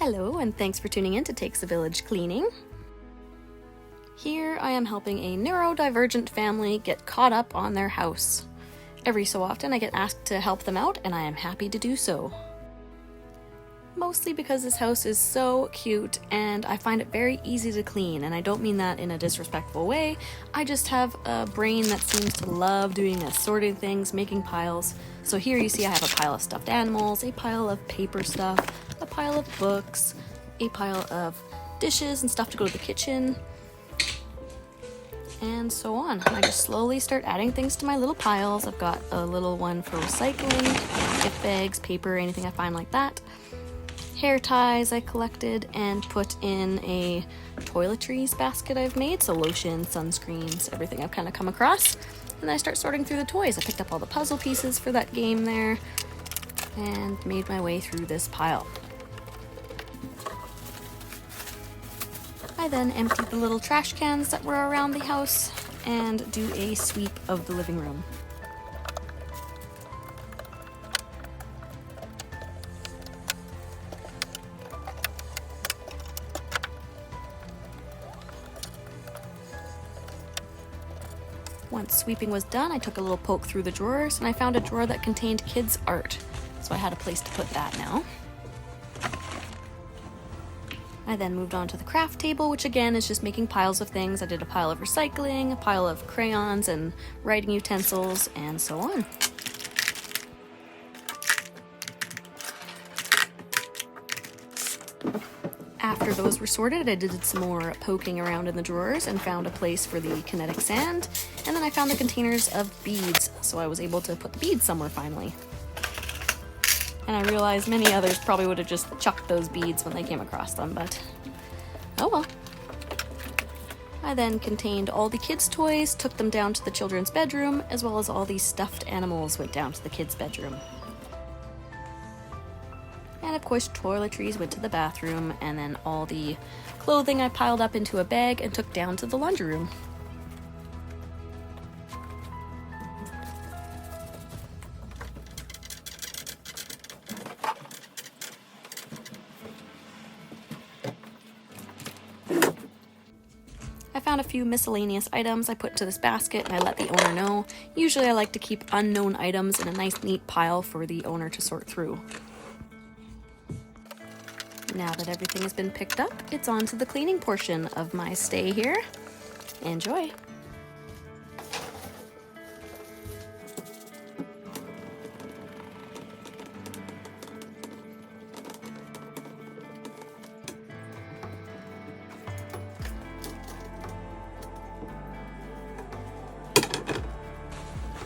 Hello, and thanks for tuning in to Takes a Village Cleaning. Here I am helping a neurodivergent family get caught up on their house. Every so often I get asked to help them out, and I am happy to do so. Mostly because this house is so cute and I find it very easy to clean, and I don't mean that in a disrespectful way. I just have a brain that seems to love doing assorted things, making piles. So here you see I have a pile of stuffed animals, a pile of paper stuff, a pile of books, a pile of dishes and stuff to go to the kitchen, and so on. I just slowly start adding things to my little piles. I've got a little one for recycling, gift bags, paper, anything I find like that. Hair ties I collected and put in a toiletries basket I've made, so lotion, sunscreens, everything I've kind of come across. And then I start sorting through the toys. I picked up all the puzzle pieces for that game there and made my way through this pile. I then emptied the little trash cans that were around the house and do a sweep of the living room. Once sweeping was done, I took a little poke through the drawers and I found a drawer that contained kids' art, so I had a place to put that now. I then moved on to the craft table, which again is just making piles of things. I did a pile of recycling, a pile of crayons and writing utensils, and so on. After those were sorted, I did some more poking around in the drawers and found a place for the kinetic sand, and then I found the containers of beads, so I was able to put the beads somewhere finally. And I realized many others probably would have just chucked those beads when they came across them, but oh well. I then contained all the kids' toys, took them down to the children's bedroom, as well as all these stuffed animals went down to the kids' bedroom. And of course, toiletries went to the bathroom, and then all the clothing I piled up into a bag and took down to the laundry room. I found a few miscellaneous items I put into this basket and I let the owner know. Usually I like to keep unknown items in a nice neat pile for the owner to sort through. Now that everything has been picked up, it's on to the cleaning portion of my stay here. Enjoy!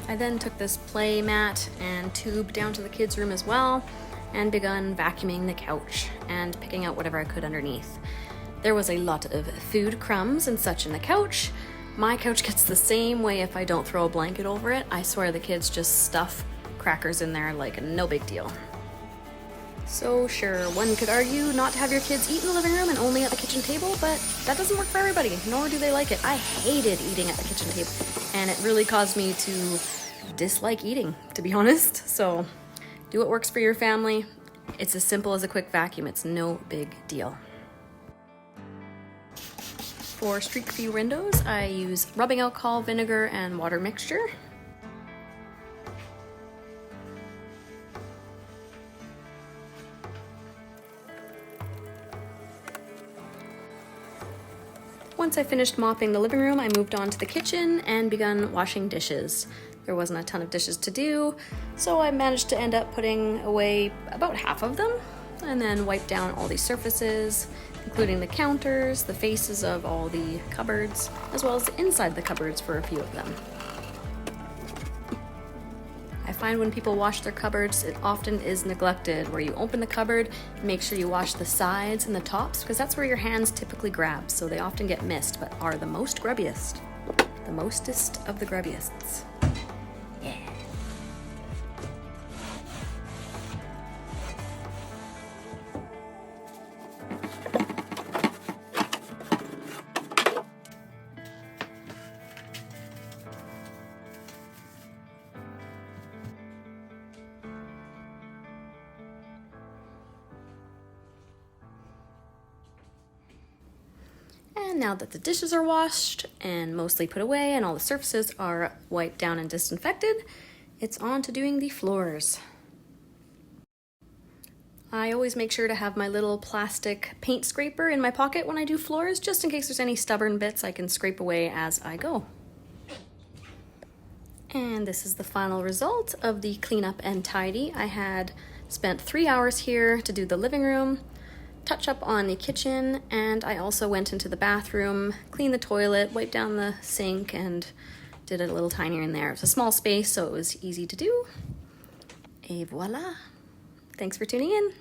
I then took this play mat and tube down to the kids' room as well, and begun vacuuming the couch and picking out whatever I could underneath. There was a lot of food crumbs and such in the couch. My couch gets the same way if I don't throw a blanket over it. I swear the kids just stuff crackers in there like no big deal. So sure, one could argue not to have your kids eat in the living room and only at the kitchen table, but that doesn't work for everybody, nor do they like it. I hated eating at the kitchen table, and it really caused me to dislike eating, to be honest. So do what works for your family. It's as simple as a quick vacuum. It's no big deal. For streak-free windows, I use rubbing alcohol, vinegar, and water mixture. Once I finished mopping the living room, I moved on to the kitchen and begun washing dishes. There wasn't a ton of dishes to do, so I managed to end up putting away about half of them, and then wiped down all these surfaces, including the counters, the faces of all the cupboards, as well as inside the cupboards for a few of them. I find when people wash their cupboards, it often is neglected, where you open the cupboard, make sure you wash the sides and the tops, because that's where your hands typically grab, so they often get missed, but are the most grubbiest. The mostest of the grubbiest. Yeah. And now that the dishes are washed and mostly put away and all the surfaces are wiped down and disinfected, it's on to doing the floors. I always make sure to have my little plastic paint scraper in my pocket when I do floors, just in case there's any stubborn bits I can scrape away as I go. And this is the final result of the cleanup and tidy. I had spent 3 hours here to do the living room, touch up on the kitchen, and I also went into the bathroom, cleaned the toilet, wiped down the sink, and did it a little tinier in there. It's a small space, so it was easy to do. Et voila. Thanks for tuning in.